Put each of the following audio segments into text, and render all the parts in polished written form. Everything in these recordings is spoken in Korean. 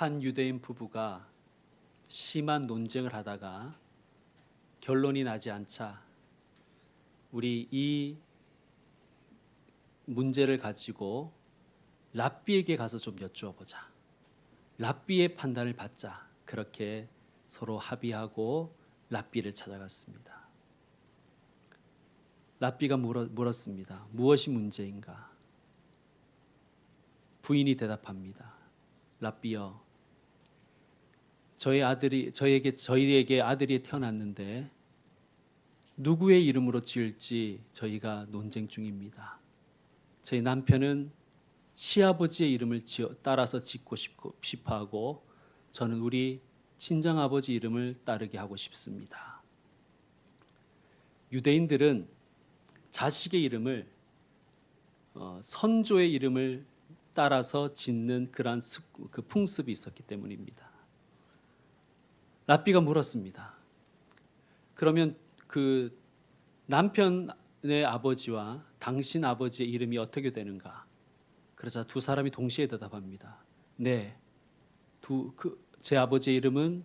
한 유대인 부부가 심한 논쟁을 하다가 결론이 나지 않자 우리 이 문제를 가지고 랍비에게 가서 좀 여쭈어 보자. 랍비의 판단을 받자. 그렇게 서로 합의하고 랍비를 찾아갔습니다. 랍비가 물었습니다. 무엇이 문제인가? 부인이 대답합니다. 랍비여, 저희에게 아들이 태어났는데 누구의 이름으로 지을지 저희가 논쟁 중입니다. 저희 남편은 시아버지의 이름을 따라서 짓고 싶어하고 저는 우리 친정아버지 이름을 따르게 하고 싶습니다. 유대인들은 자식의 이름을 선조의 이름을 따라서 짓는 그러한 그 풍습이 있었기 때문입니다. 랍비가 물었습니다. 그러면 그 남편의 아버지와 당신 아버지의 이름이 어떻게 되는가? 그러자 두 사람이 동시에 대답합니다. 네, 제 아버지의 이름은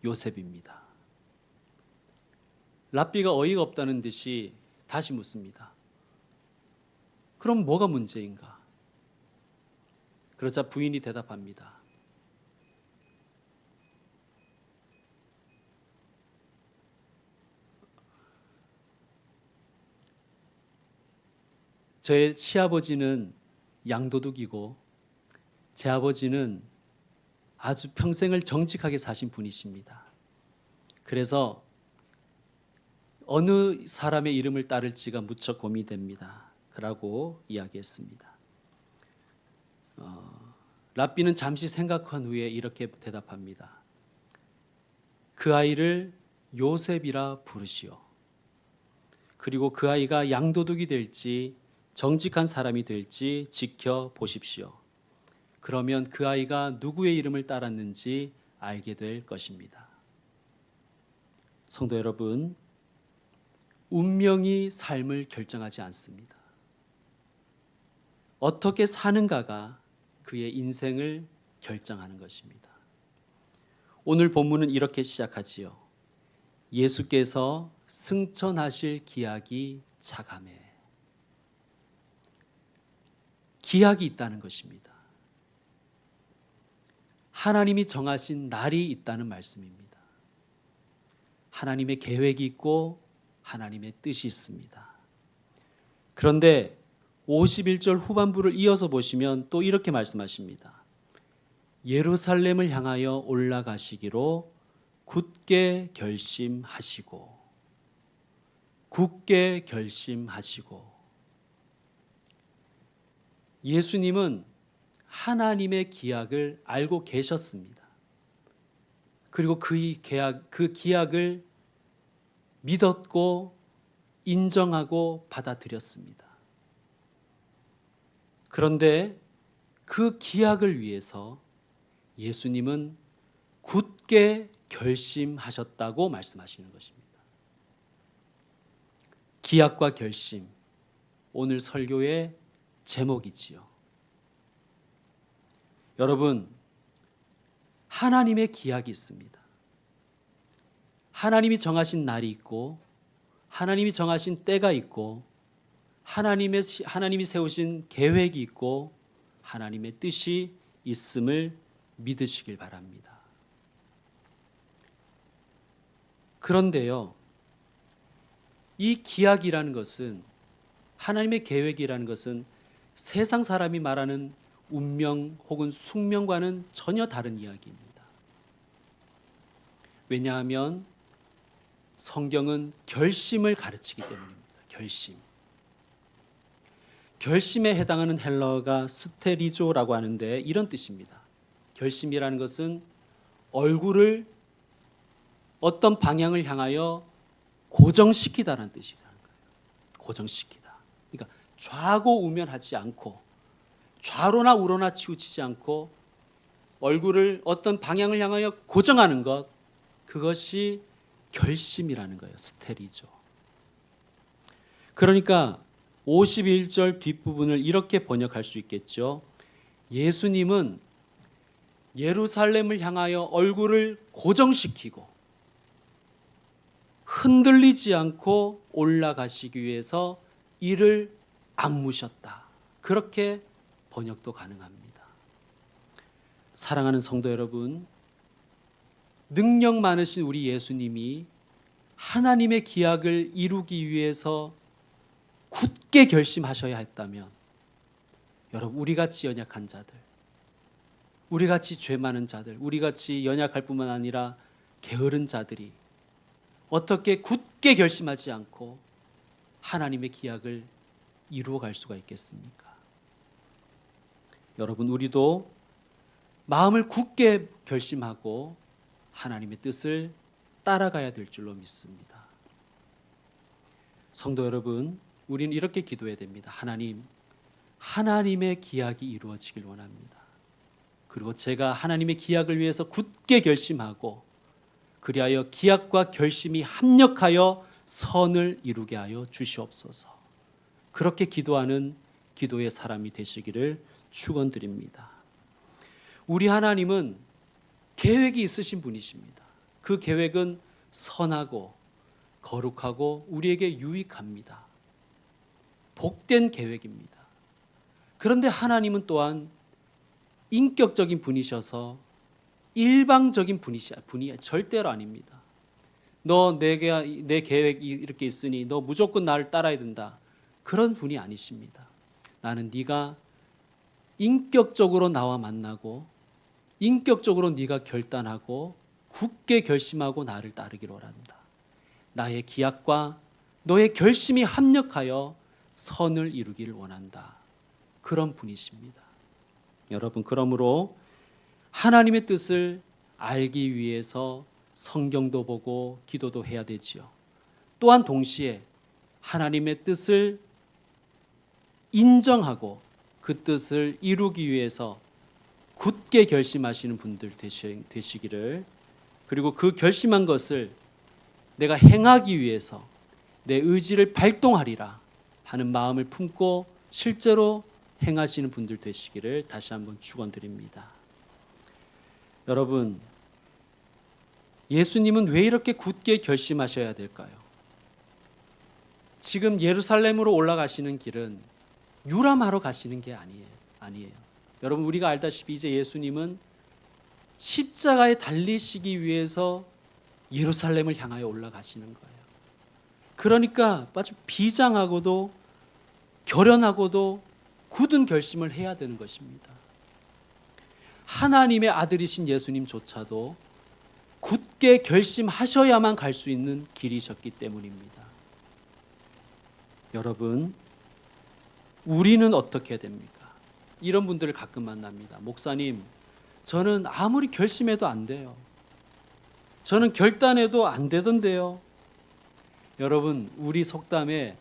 요셉입니다. 랍비가 어이가 없다는 듯이 다시 묻습니다. 그럼 뭐가 문제인가? 그러자 부인이 대답합니다. 저의 시아버지는 양도둑이고 제 아버지는 아주 평생을 정직하게 사신 분이십니다. 그래서 어느 사람의 이름을 따를지가 무척 고민됩니다. 라고 이야기했습니다. 랍비는 잠시 생각한 후에 이렇게 대답합니다. 그 아이를 요셉이라 부르시오. 그리고 그 아이가 양도둑이 될지 정직한 사람이 될지 지켜보십시오. 그러면 그 아이가 누구의 이름을 따랐는지 알게 될 것입니다. 성도 여러분, 운명이 삶을 결정하지 않습니다. 어떻게 사는가가 그의 인생을 결정하는 것입니다. 오늘 본문은 이렇게 시작하지요. 예수께서 승천하실 기약이 차감해. 기약이 있다는 것입니다. 하나님이 정하신 날이 있다는 말씀입니다. 하나님의 계획이 있고 하나님의 뜻이 있습니다. 그런데 51절 후반부를 이어서 보시면 또 이렇게 말씀하십니다. 예루살렘을 향하여 올라가시기로 굳게 결심하시고 예수님은 하나님의 기약을 알고 계셨습니다. 그리고 그 기약을 믿었고 인정하고 받아들였습니다. 그런데 그 기약을 위해서 예수님은 굳게 결심하셨다고 말씀하시는 것입니다. 기약과 결심, 오늘 설교의 제목이지요. 여러분, 하나님의 기약이 있습니다. 하나님이 정하신 날이 있고 하나님이 정하신 때가 있고 하나님이 세우신 계획이 있고 하나님의 뜻이 있음을 믿으시길 바랍니다. 그런데요, 이 기약이라는 것은, 하나님의 계획이라는 것은 세상 사람이 말하는 운명 혹은 숙명과는 전혀 다른 이야기입니다. 왜냐하면 성경은 결심을 가르치기 때문입니다. 결심에 해당하는 헬라어가 스테리조라고 하는데 이런 뜻입니다. 결심이라는 것은 얼굴을 어떤 방향을 향하여 고정시키다라는 뜻이라는 거예요. 고정시키다. 그러니까 좌고우면하지 않고 좌로나 우로나 치우치지 않고 얼굴을 어떤 방향을 향하여 고정하는 것, 그것이 결심이라는 거예요. 스테리조. 그러니까 51절 뒷부분을 이렇게 번역할 수 있겠죠. 예수님은 예루살렘을 향하여 얼굴을 고정시키고 흔들리지 않고 올라가시기 위해서 이를 악무셨다. 그렇게 번역도 가능합니다. 사랑하는 성도 여러분, 능력 많으신 우리 예수님이 하나님의 기약을 이루기 위해서 굳게 결심하셔야 했다면, 여러분, 우리같이 연약한 자들, 우리같이 죄 많은 자들, 우리같이 연약할 뿐만 아니라 게으른 자들이 어떻게 굳게 결심하지 않고 하나님의 기약을 이루어갈 수가 있겠습니까? 여러분, 우리도 마음을 굳게 결심하고 하나님의 뜻을 따라가야 될 줄로 믿습니다. 성도 여러분, 우리는 이렇게 기도해야 됩니다. 하나님, 하나님의 기약이 이루어지길 원합니다. 그리고 제가 하나님의 기약을 위해서 굳게 결심하고 그리하여 기약과 결심이 합력하여 선을 이루게 하여 주시옵소서. 그렇게 기도하는 기도의 사람이 되시기를 축원드립니다. 우리 하나님은 계획이 있으신 분이십니다. 그 계획은 선하고 거룩하고 우리에게 유익합니다. 복된 계획입니다. 그런데 하나님은 또한 인격적인 분이셔서 일방적인 분이 절대로 아닙니다. 너 내 계획이 이렇게 있으니 너 무조건 나를 따라야 된다. 그런 분이 아니십니다. 나는 네가 인격적으로 나와 만나고 인격적으로 네가 결단하고 굳게 결심하고 나를 따르기를 원한다. 나의 기약과 너의 결심이 합력하여 선을 이루기를 원한다. 그런 분이십니다. 여러분, 그러므로 하나님의 뜻을 알기 위해서 성경도 보고 기도도 해야 되지요. 또한 동시에 하나님의 뜻을 인정하고 그 뜻을 이루기 위해서 굳게 결심하시는 분들 되시기를, 그리고 그 결심한 것을 내가 행하기 위해서 내 의지를 발동하리라 하는 마음을 품고 실제로 행하시는 분들 되시기를 다시 한번 축원드립니다. 여러분, 예수님은 왜 이렇게 굳게 결심하셔야 될까요? 지금 예루살렘으로 올라가시는 길은 유람하러 가시는 게 아니에요. 여러분, 우리가 알다시피 이제 예수님은 십자가에 달리시기 위해서 예루살렘을 향하여 올라가시는 거예요. 그러니까 아주 비장하고도 결연하고도 굳은 결심을 해야 되는 것입니다. 하나님의 아들이신 예수님조차도 굳게 결심하셔야만 갈 수 있는 길이셨기 때문입니다. 여러분, 우리는 어떻게 해야 됩니까? 이런 분들을 가끔 만납니다. 목사님, 저는 아무리 결심해도 안 돼요. 저는 결단해도 안 되던데요. 여러분, 우리 속담에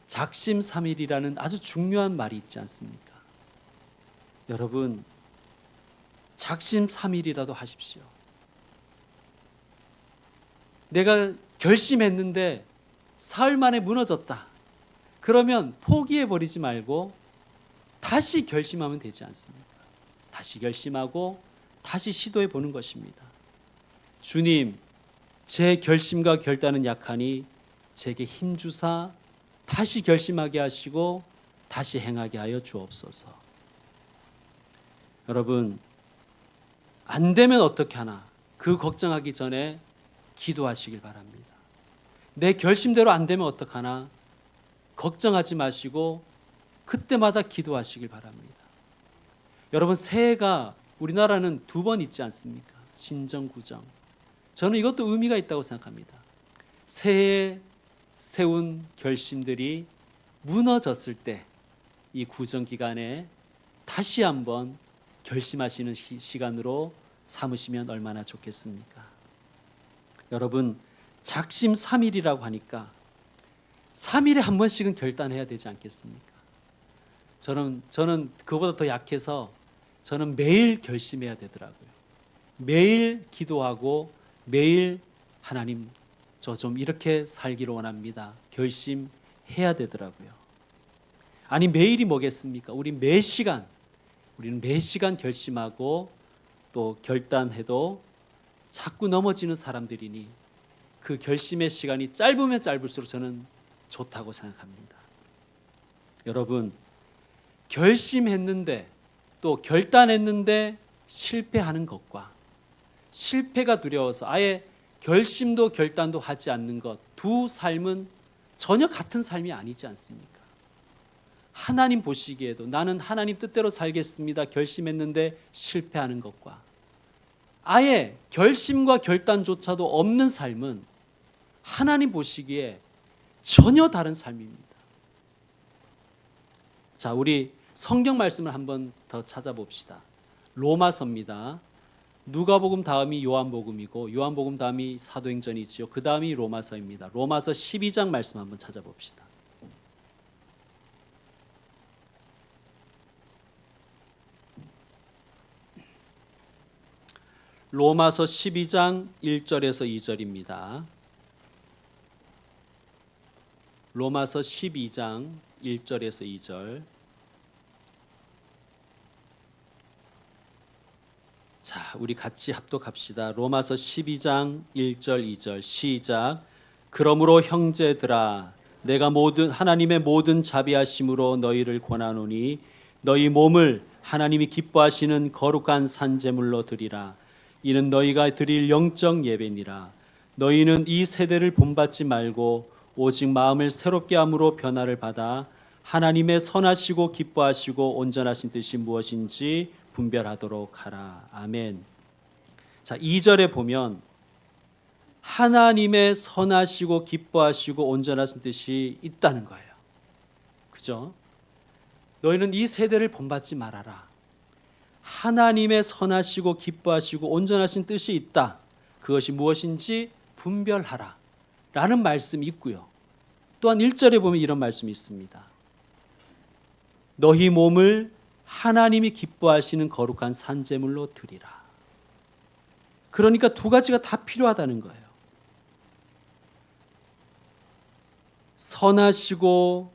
작심삼일이라는 아주 중요한 말이 있지 않습니까? 여러분, 작심삼일이라도 하십시오. 내가 결심했는데 사흘 만에 무너졌다. 그러면 포기해버리지 말고 다시 결심하면 되지 않습니까? 다시 결심하고 다시 시도해 보는 것입니다. 주님, 제 결심과 결단은 약하니 제게 힘주사 다시 결심하게 하시고 다시 행하게 하여 주옵소서. 여러분, 안 되면 어떻게 하나 그 걱정하기 전에 기도하시길 바랍니다. 내 결심대로 안 되면 어떡하나 걱정하지 마시고 그때마다 기도하시길 바랍니다. 여러분, 새해가 우리나라는 2번 있지 않습니까? 신정, 구정. 저는 이것도 의미가 있다고 생각합니다. 새해에 세운 결심들이 무너졌을 때 이 구정 기간에 다시 한번 결심하시는 시간으로 삼으시면 얼마나 좋겠습니까? 여러분, 작심삼일이라고 하니까 3일에 한 번씩은 결단해야 되지 않겠습니까? 저는 그보다 더 약해서 저는 매일 결심해야 되더라고요. 매일 기도하고 매일 하나님, 저 좀 이렇게 살기를 원합니다. 결심해야 되더라고요. 아니, 매일이 뭐겠습니까? 우리는 매 시간 결심하고 또 결단해도 자꾸 넘어지는 사람들이니 그 결심의 시간이 짧으면 짧을수록 저는 좋다고 생각합니다. 여러분, 결심했는데 또 결단했는데 실패하는 것과 실패가 두려워서 아예 결심도 결단도 하지 않는 것, 두 삶은 전혀 같은 삶이 아니지 않습니까? 하나님 보시기에도 나는 하나님 뜻대로 살겠습니다 결심했는데 실패하는 것과 아예 결심과 결단조차도 없는 삶은 하나님 보시기에 전혀 다른 삶입니다. 자, 우리 성경 말씀을 한번 더 찾아봅시다. 로마서입니다. 누가복음 다음이 요한복음이고 요한복음 다음이 사도행전이지요. 그 다음이 로마서입니다. 로마서 12장 말씀 한번 찾아봅시다. 로마서 12장 1절에서 2절입니다. 로마서 12장 1절에서 2절. 자, 우리 같이 합독합시다. 로마서 12장 1절 2절 시작. 그러므로 형제들아 내가 하나님의 모든 자비하심으로 너희를 권하노니 너희 몸을 하나님이 기뻐하시는 거룩한 산제물로 드리라. 이는 너희가 드릴 영적 예배니라. 너희는 이 세대를 본받지 말고 오직 마음을 새롭게 함으로 변화를 받아 하나님의 선하시고 기뻐하시고 온전하신 뜻이 무엇인지 분별하도록 하라. 아멘. 자, 2절에 보면 하나님의 선하시고 기뻐하시고 온전하신 뜻이 있다는 거예요. 그죠? 너희는 이 세대를 본받지 말아라. 하나님의 선하시고 기뻐하시고 온전하신 뜻이 있다. 그것이 무엇인지 분별하라. 라는 말씀이 있고요. 또한 1절에 보면 이런 말씀이 있습니다. 너희 몸을 하나님이 기뻐하시는 거룩한 산제물로 드리라. 그러니까 두 가지가 다 필요하다는 거예요. 선하시고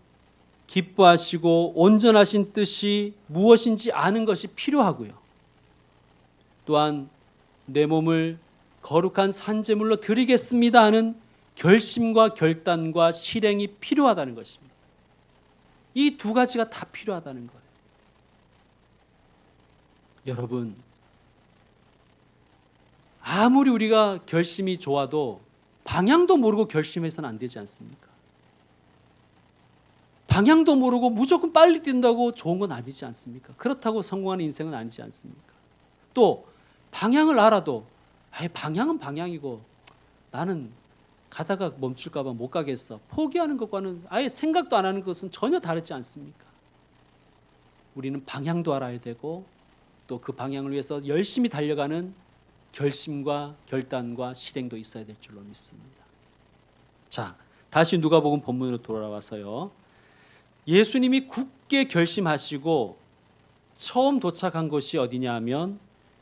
기뻐하시고 온전하신 뜻이 무엇인지 아는 것이 필요하고요. 또한 내 몸을 거룩한 산제물로 드리겠습니다 하는 결심과 결단과 실행이 필요하다는 것입니다. 이 두 가지가 다 필요하다는 거예요. 여러분, 아무리 우리가 결심이 좋아도 방향도 모르고 결심해서는 안 되지 않습니까? 방향도 모르고 무조건 빨리 뛴다고 좋은 건 아니지 않습니까? 그렇다고 성공하는 인생은 아니지 않습니까? 또 방향을 알아도 방향은 방향이고 나는 가다가 멈출까 봐 못 가겠어. 포기하는 것과는 아예 생각도 안 하는 것은 전혀 다르지 않습니까? 우리는 방향도 알아야 되고 또 그 방향을 위해서 열심히 달려가는 결심과 결단과 실행도 있어야 될 줄로 믿습니다. 자, 다시 누가복음 본문으로 돌아와서요. 예수님이 굳게 결심하시고 처음 도착한 곳이 어디냐 하면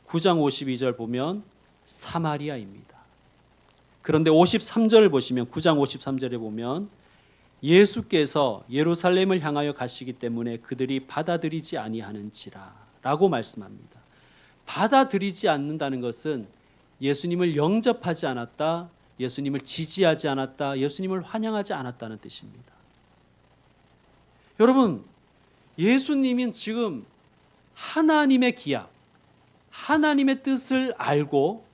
9장 52절 보면 사마리아입니다. 그런데 53절을 보시면 9장 53절에 보면 예수께서 예루살렘을 향하여 가시기 때문에 그들이 받아들이지 아니하는지라 라고 말씀합니다. 받아들이지 않는다는 것은 예수님을 영접하지 않았다, 예수님을 지지하지 않았다, 예수님을 환영하지 않았다는 뜻입니다. 여러분, 예수님은 지금 하나님의 기약, 하나님의 뜻을 알고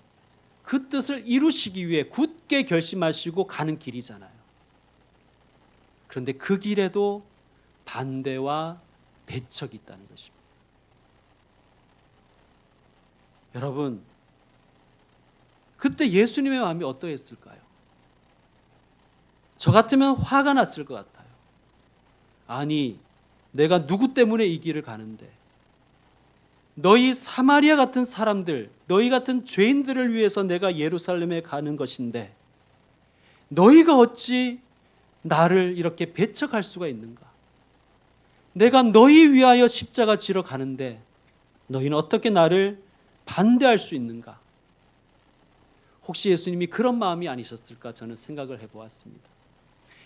그 뜻을 이루시기 위해 굳게 결심하시고 가는 길이잖아요. 그런데 그 길에도 반대와 배척이 있다는 것입니다. 여러분, 그때 예수님의 마음이 어떠했을까요? 저 같으면 화가 났을 것 같아요. 아니, 내가 누구 때문에 이 길을 가는데 너희 사마리아 같은 사람들, 너희 같은 죄인들을 위해서 내가 예루살렘에 가는 것인데 너희가 어찌 나를 이렇게 배척할 수가 있는가? 내가 너희 위하여 십자가 지러 가는데 너희는 어떻게 나를 반대할 수 있는가? 혹시 예수님이 그런 마음이 아니셨을까 저는 생각을 해보았습니다.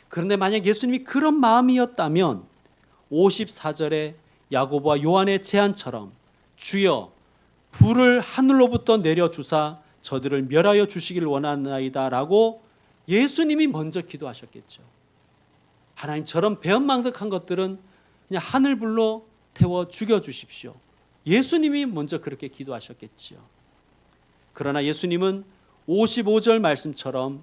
그런데 만약 예수님이 그런 마음이었다면 54절에 야고보와 요한의 제안처럼 주여 불을 하늘로부터 내려주사 저들을 멸하여 주시기를 원하나이다 라고 예수님이 먼저 기도하셨겠죠. 하나님, 저런 배은망덕한 것들은 그냥 하늘불로 태워 죽여주십시오. 예수님이 먼저 그렇게 기도하셨겠지요. 그러나 예수님은 55절 말씀처럼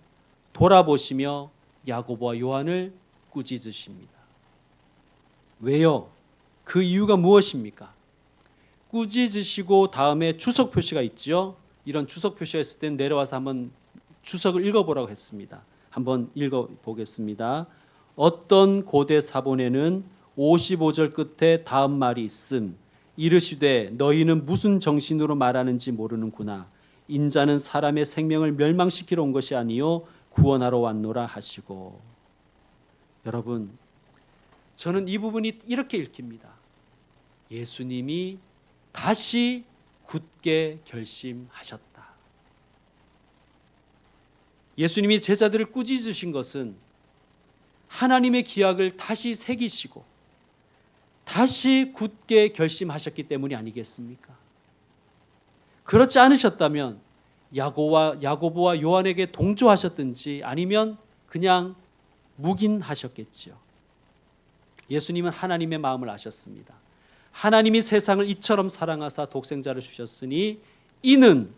돌아보시며 야고보와 요한을 꾸짖으십니다. 왜요? 그 이유가 무엇입니까? 꾸짖으시고 다음에 주석 표시가 있죠. 이런 주석 표시가 있을 때 내려와서 한번 주석을 읽어보라고 했습니다. 한번 읽어보겠습니다. 어떤 고대 사본에는 55절 끝에 다음 말이 있음. 이르시되 너희는 무슨 정신으로 말하는지 모르는구나. 인자는 사람의 생명을 멸망시키러 온 것이 아니요 구원하러 왔노라 하시고. 여러분, 저는 이 부분이 이렇게 읽힙니다. 예수님이 다시 굳게 결심하셨다. 예수님이 제자들을 꾸짖으신 것은 하나님의 기약을 다시 새기시고 다시 굳게 결심하셨기 때문이 아니겠습니까? 그렇지 않으셨다면 야고보와 요한에게 동조하셨든지 아니면 그냥 묵인하셨겠지요. 예수님은 하나님의 마음을 아셨습니다. 하나님이 세상을 이처럼 사랑하사 독생자를 주셨으니 이는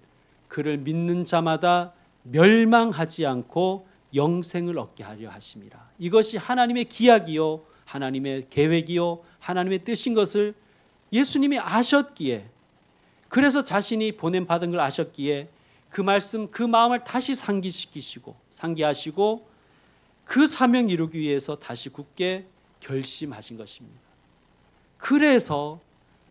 그를 믿는 자마다 멸망하지 않고 영생을 얻게 하려 하심이라. 이것이 하나님의 기약이요 하나님의 계획이요 하나님의 뜻인 것을 예수님이 아셨기에, 그래서 자신이 보냄받은 걸 아셨기에 그 말씀, 그 마음을 다시 상기하시고 그 사명 이루기 위해서 다시 굳게 결심하신 것입니다. 그래서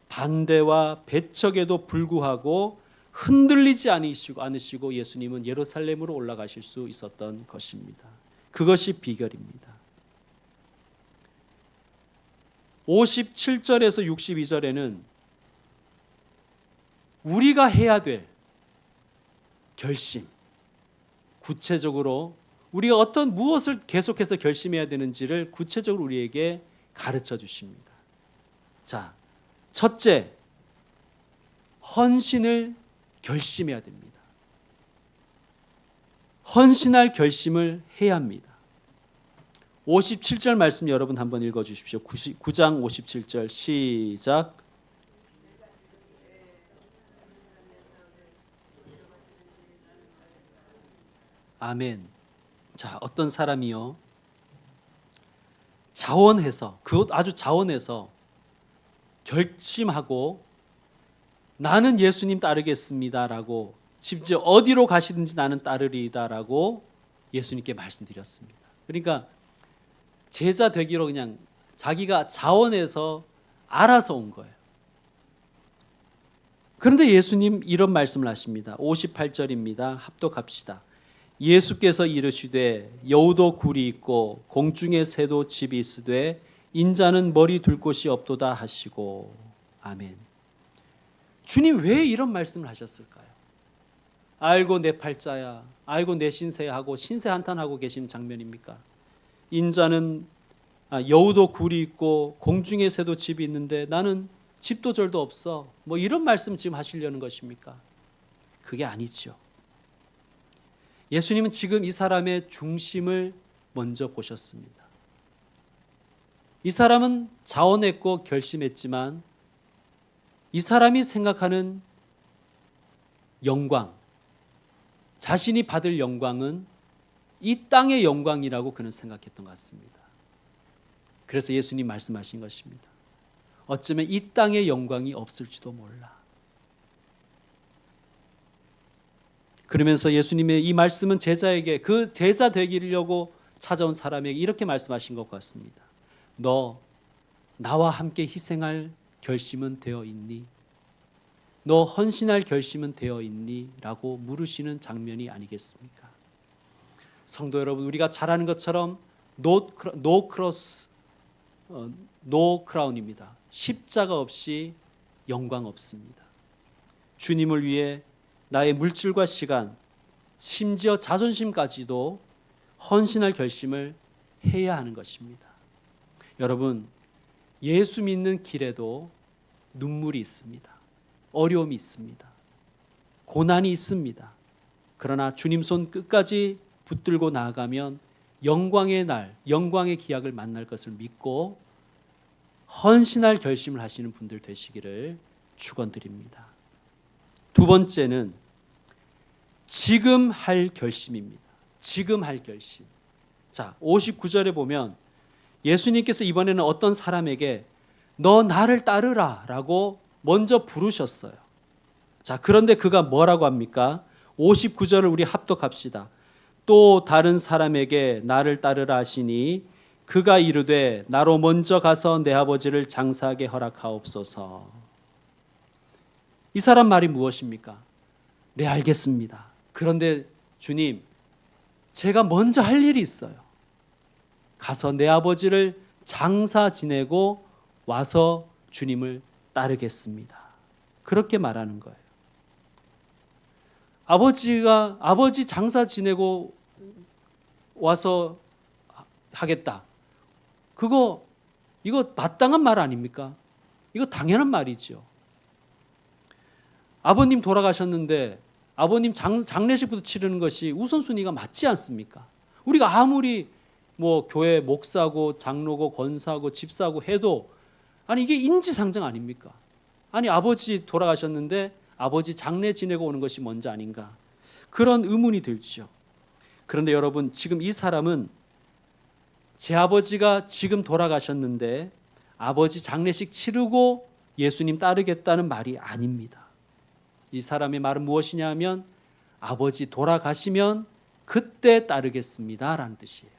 반대와 배척에도 불구하고 흔들리지 않으시고 예수님은 예루살렘으로 올라가실 수 있었던 것입니다. 그것이 비결입니다. 57절에서 62절에는 우리가 해야 될 결심, 구체적으로 우리가 무엇을 계속해서 결심해야 되는지를 구체적으로 우리에게 가르쳐 주십니다. 자, 첫째, 헌신을 결심해야 됩니다. 헌신할 결심을 해야 합니다. 57절 말씀 여러분 한번 읽어 주십시오. 9장 57절 시작. 아멘. 자, 어떤 사람이요 그것 아주 자원해서 결심하고 나는 예수님 따르겠습니다라고, 심지어 어디로 가시든지 나는 따르리다라고 예수님께 말씀드렸습니다. 그러니까 제자 되기로 그냥 자기가 자원해서 알아서 온 거예요. 그런데 예수님 이런 말씀을 하십니다. 58절입니다. 합독합시다. 예수께서 이르시되 여우도 굴이 있고 공중의 새도 집이 있으되 인자는 머리 둘 곳이 없도다 하시고. 아멘. 주님 왜 이런 말씀을 하셨을까요? 알고 내 팔자야, 알고 내 신세야 하고 신세 한탄하고 계신 장면입니까? 인자는 여우도 굴이 있고 공중의 새도 집이 있는데 나는 집도 절도 없어. 뭐 이런 말씀 지금 하시려는 것입니까? 그게 아니죠. 예수님은 지금 이 사람의 중심을 먼저 보셨습니다. 이 사람은 자원했고 결심했지만 이 사람이 생각하는 영광, 자신이 받을 영광은 이 땅의 영광이라고 그는 생각했던 것 같습니다. 그래서 예수님 말씀하신 것입니다. 어쩌면 이 땅의 영광이 없을지도 몰라. 그러면서 예수님의 이 말씀은 제자에게, 그 제자 되기려고 찾아온 사람에게 이렇게 말씀하신 것 같습니다. 너 나와 함께 희생할 결심은 되어 있니? 너 헌신할 결심은 되어 있니? 라고 물으시는 장면이 아니겠습니까? 성도 여러분, 우리가 잘 아는 것처럼 노 크라운입니다. 십자가 없이 영광 없습니다. 주님을 위해 나의 물질과 시간, 심지어 자존심까지도 헌신할 결심을 해야 하는 것입니다. 여러분, 예수 믿는 길에도 눈물이 있습니다. 어려움이 있습니다. 고난이 있습니다. 그러나 주님 손 끝까지 붙들고 나아가면 영광의 날, 영광의 기약을 만날 것을 믿고 헌신할 결심을 하시는 분들 되시기를 축원드립니다. 두 번째는 지금 할 결심입니다. 지금 할 결심. 자, 59절에 보면 예수님께서 이번에는 어떤 사람에게 너 나를 따르라 라고 먼저 부르셨어요. 자, 그런데 그가 뭐라고 합니까? 59절을 우리 합독합시다. 또 다른 사람에게 나를 따르라 하시니 그가 이르되 나로 먼저 가서 내 아버지를 장사하게 허락하옵소서. 이 사람 말이 무엇입니까? 네, 알겠습니다. 그런데 주님, 제가 먼저 할 일이 있어요. 가서 내 아버지를 장사 지내고 와서 주님을 따르겠습니다. 그렇게 말하는 거예요. 아버지 장사 지내고 와서 하겠다. 이거 마땅한 말 아닙니까? 이거 당연한 말이죠. 아버님 돌아가셨는데 아버님 장례식부터 치르는 것이 우선순위가 맞지 않습니까? 우리가 아무리 뭐 교회 목사고 장로고 권사고 집사고 해도 아니 이게 인지상정 아닙니까? 아니 아버지 돌아가셨는데 아버지 장례 지내고 오는 것이 먼저 아닌가? 그런 의문이 들죠. 그런데 여러분 지금 이 사람은 제 아버지가 지금 돌아가셨는데 아버지 장례식 치르고 예수님 따르겠다는 말이 아닙니다. 이 사람의 말은 무엇이냐 하면 아버지 돌아가시면 그때 따르겠습니다 라는 뜻이에요.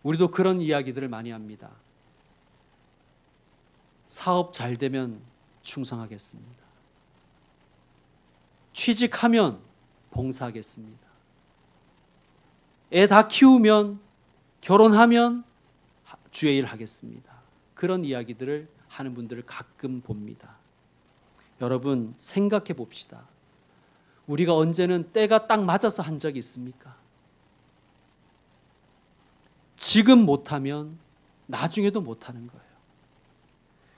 우리도 그런 이야기들을 많이 합니다. 사업 잘 되면 충성하겠습니다. 취직하면 봉사하겠습니다. 애 다 키우면 결혼하면 주의 일 하겠습니다. 그런 이야기들을 하는 분들을 가끔 봅니다. 여러분 생각해 봅시다. 우리가 언제는 때가 딱 맞아서 한 적이 있습니까? 지금 못하면 나중에도 못하는 거예요.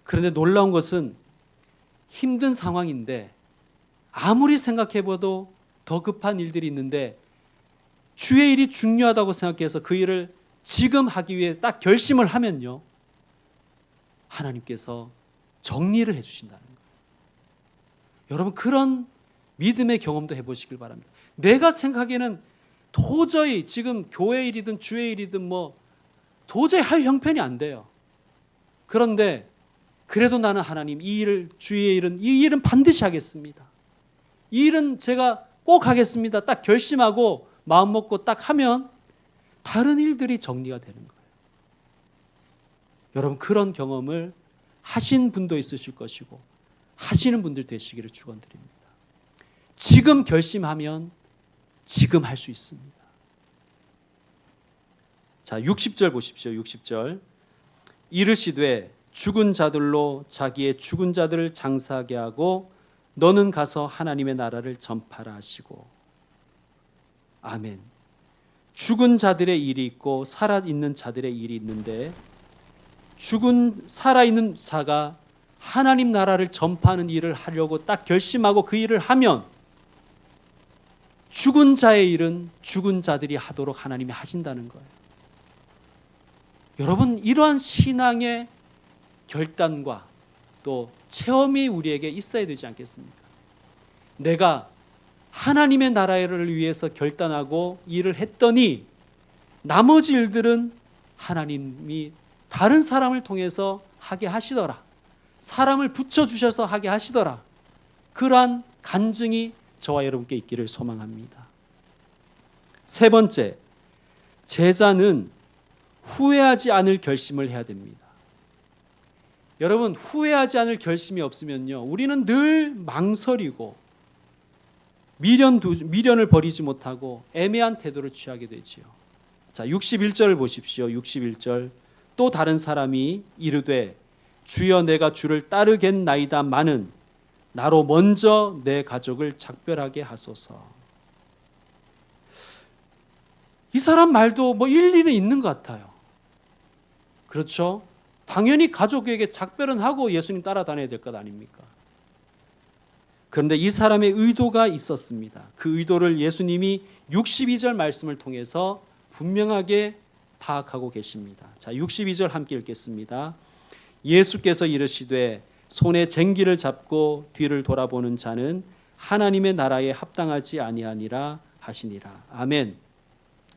그런데 놀라운 것은 힘든 상황인데 아무리 생각해봐도 더 급한 일들이 있는데 주의 일이 중요하다고 생각해서 그 일을 지금 하기 위해 딱 결심을 하면요, 하나님께서 정리를 해주신다는 거예요. 여러분 그런 믿음의 경험도 해보시길 바랍니다. 내가 생각에는 도저히 지금 교회 일이든 주의 일이든 뭐 도저히 할 형편이 안 돼요. 그런데 그래도 나는 하나님 이 일을 주의 일은 이 일은 반드시 하겠습니다. 이 일은 제가 꼭 하겠습니다. 딱 결심하고 마음 먹고 딱 하면 다른 일들이 정리가 되는 거예요. 여러분 그런 경험을 하신 분도 있으실 것이고 하시는 분들 되시기를 축원드립니다. 지금 결심하면 지금 할 수 있습니다. 자, 60절 보십시오. 60절. 이르시되 죽은 자들로 자기의 죽은 자들을 장사하게 하고 너는 가서 하나님의 나라를 전파라 하시고. 아멘. 죽은 자들의 일이 있고 살아있는 자들의 일이 있는데 살아있는 자가 하나님 나라를 전파하는 일을 하려고 딱 결심하고 그 일을 하면 죽은 자의 일은 죽은 자들이 하도록 하나님이 하신다는 거예요. 여러분 이러한 신앙의 결단과 또 체험이 우리에게 있어야 되지 않겠습니까? 내가 하나님의 나라를 위해서 결단하고 일을 했더니 나머지 일들은 하나님이 다른 사람을 통해서 하게 하시더라. 사람을 붙여주셔서 하게 하시더라. 그러한 간증이 저와 여러분께 있기를 소망합니다. 세 번째, 제자는 후회하지 않을 결심을 해야 됩니다. 여러분 후회하지 않을 결심이 없으면요 우리는 늘 망설이고 미련을 버리지 못하고 애매한 태도를 취하게 되지요. 자, 61절을 보십시오. 61절. 또 다른 사람이 이르되 주여 내가 주를 따르겠나이다 마는 나로 먼저 내 가족을 작별하게 하소서. 이 사람 말도 뭐 일리는 있는 것 같아요. 그렇죠? 당연히 가족에게 작별은 하고 예수님 따라다녀야 될 것 아닙니까? 그런데 이 사람의 의도가 있었습니다. 그 의도를 예수님이 62절 말씀을 통해서 분명하게 파악하고 계십니다. 자, 62절 함께 읽겠습니다. 예수께서 이르시되 손에 쟁기를 잡고 뒤를 돌아보는 자는 하나님의 나라에 합당하지 아니하니라 하시니라. 아멘.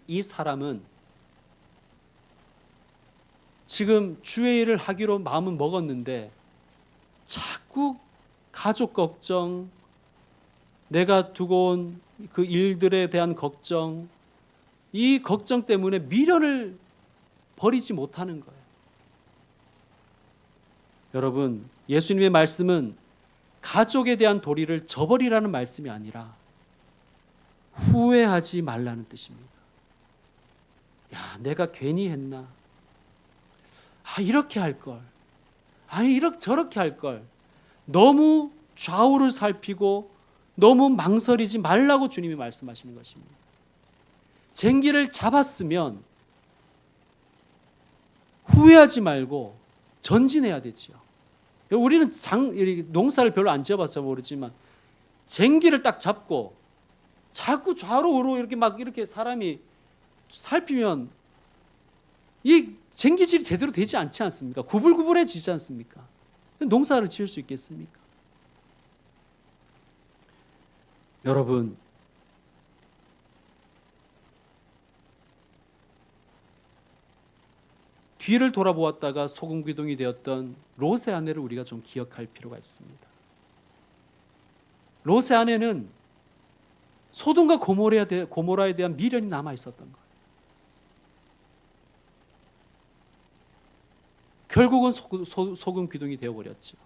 이 사람은 지금 주의 일을 하기로 마음은 먹었는데 자꾸 가족 걱정, 내가 두고 온 그 일들에 대한 걱정, 이 걱정 때문에 미련을 버리지 못하는 거예요. 여러분, 예수님의 말씀은 가족에 대한 도리를 저버리라는 말씀이 아니라 후회하지 말라는 뜻입니다. 야, 내가 괜히 했나? 이렇게 할 걸. 아니, 이렇게 저렇게 할 걸. 너무 좌우를 살피고 너무 망설이지 말라고 주님이 말씀하시는 것입니다. 쟁기를 잡았으면 후회하지 말고 전진해야 되지요. 우리는 농사를 별로 안 지어봐서 모르지만 쟁기를 딱 잡고 자꾸 좌로 우로 이렇게 사람이 살피면 이 쟁기질이 제대로 되지 않지 않습니까? 구불구불해지지 않습니까? 농사를 지을 수 있겠습니까? 여러분, 뒤를 돌아보았다가 소금 기둥이 되었던 롯의 아내를 우리가 좀 기억할 필요가 있습니다. 롯의 아내는 소돔과 고모라에 대한 미련이 남아 있었던 거예요. 결국은 소금 기둥이 되어버렸죠.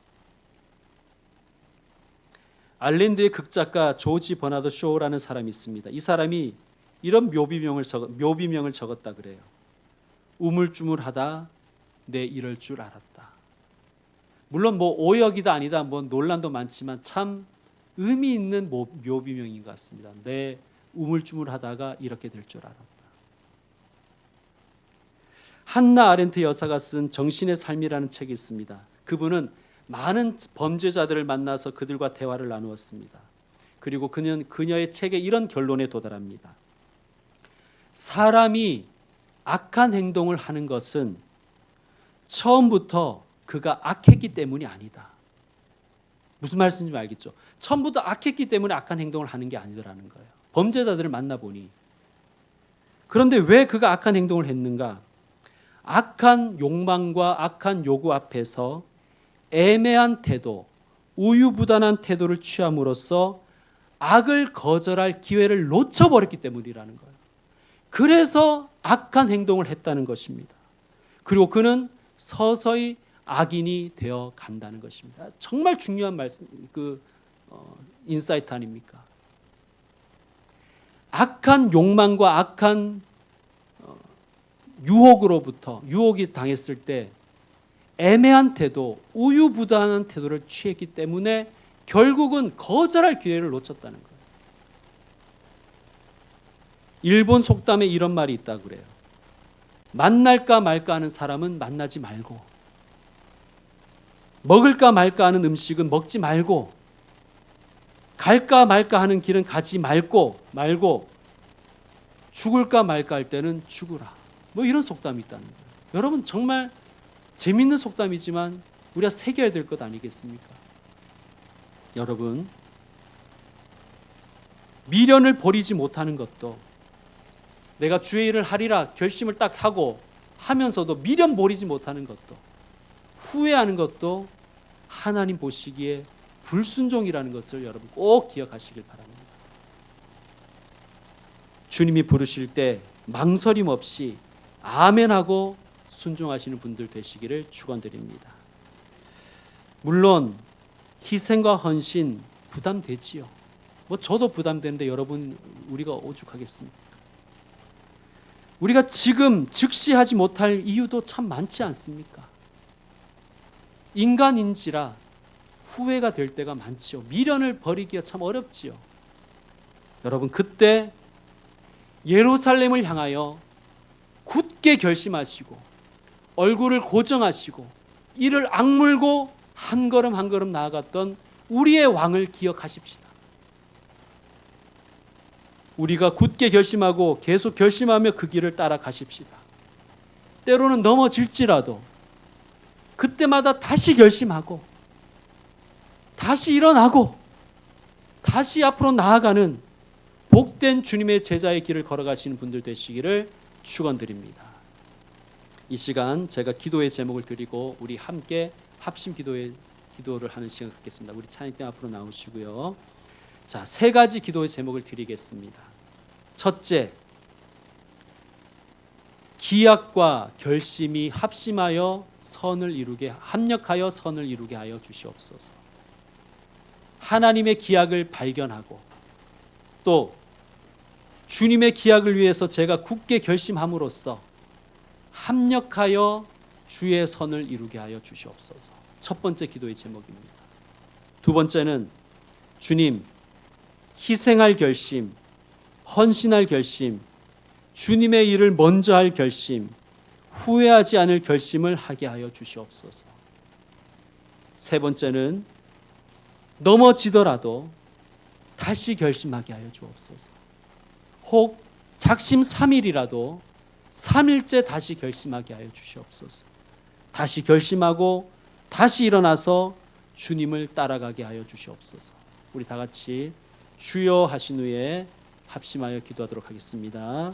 아일랜드의 극작가 조지 버나드 쇼라는 사람이 있습니다. 이 사람이 이런 묘비명을 적었다 그래요. 우물쭈물하다 내 이럴 줄 알았다. 물론 오역이다 아니다 논란도 많지만 참 의미 있는 묘비명인 것 같습니다. 내 우물쭈물하다가 이렇게 될 줄 알았다. 한나 아렌트 여사가 쓴 정신의 삶이라는 책이 있습니다. 그분은 많은 범죄자들을 만나서 그들과 대화를 나누었습니다. 그리고 그녀의 책에 이런 결론에 도달합니다. 사람이 악한 행동을 하는 것은 처음부터 그가 악했기 때문이 아니다. 무슨 말씀인지 알겠죠? 처음부터 악했기 때문에 악한 행동을 하는 게 아니더라는 거예요. 범죄자들을 만나보니. 그런데 왜 그가 악한 행동을 했는가? 악한 욕망과 악한 요구 앞에서 애매한 태도, 우유부단한 태도를 취함으로써 악을 거절할 기회를 놓쳐버렸기 때문이라는 거예요. 그래서 악한 행동을 했다는 것입니다. 그리고 그는 서서히 악인이 되어 간다는 것입니다. 정말 중요한 말씀, 인사이트 아닙니까? 악한 욕망과 악한 유혹이 당했을 때 애매한 태도, 우유부단한 태도를 취했기 때문에 결국은 거절할 기회를 놓쳤다는 거예요. 일본 속담에 이런 말이 있다고 그래요. 만날까 말까 하는 사람은 만나지 말고, 먹을까 말까 하는 음식은 먹지 말고, 갈까 말까 하는 길은 가지 말고 죽을까 말까 할 때는 죽으라. 이런 속담이 있다는 거예요. 여러분, 정말 재밌는 속담이지만 우리가 새겨야 될 것 아니겠습니까? 여러분, 미련을 버리지 못하는 것도, 내가 주의 일을 하리라 결심을 딱 하면서도 미련 버리지 못하는 것도, 후회하는 것도 하나님 보시기에 불순종이라는 것을 여러분 꼭 기억하시길 바랍니다. 주님이 부르실 때 망설임 없이 아멘하고 순종하시는 분들 되시기를 축원드립니다. 물론 희생과 헌신 부담되지요. 저도 부담되는데 여러분, 우리가 오죽하겠습니까? 우리가 지금 즉시 하지 못할 이유도 참 많지 않습니까? 인간인지라 후회가 될 때가 많지요. 미련을 버리기가 참 어렵지요. 여러분, 그때 예루살렘을 향하여 굳게 결심하시고 얼굴을 고정하시고 이를 악물고 한 걸음 한 걸음 나아갔던 우리의 왕을 기억하십시다. 우리가 굳게 결심하고 계속 결심하며 그 길을 따라가십시다. 때로는 넘어질지라도 그때마다 다시 결심하고 다시 일어나고 다시 앞으로 나아가는 복된 주님의 제자의 길을 걸어가시는 분들 되시기를 축원드립니다. 이 시간 제가 기도의 제목을 드리고 우리 함께 합심 기도를 하는 시간 갖겠습니다. 우리 찬양팀 앞으로 나오시고요. 자, 세 가지 기도의 제목을 드리겠습니다. 첫째, 기약과 결심이 합심하여 합력하여 선을 이루게 하여 주시옵소서. 하나님의 기약을 발견하고 또 주님의 기약을 위해서 제가 굳게 결심함으로써 합력하여 주의 선을 이루게 하여 주시옵소서. 첫 번째 기도의 제목입니다. 두 번째는 주님, 희생할 결심, 헌신할 결심, 주님의 일을 먼저 할 결심, 후회하지 않을 결심을 하게 하여 주시옵소서. 세 번째는 넘어지더라도 다시 결심하게 하여 주옵소서. 혹 작심 3일이라도 3일째 다시 결심하게 하여 주시옵소서. 다시 결심하고 다시 일어나서 주님을 따라가게 하여 주시옵소서. 우리 다 같이 주여 하신 후에 합심하여 기도하도록 하겠습니다.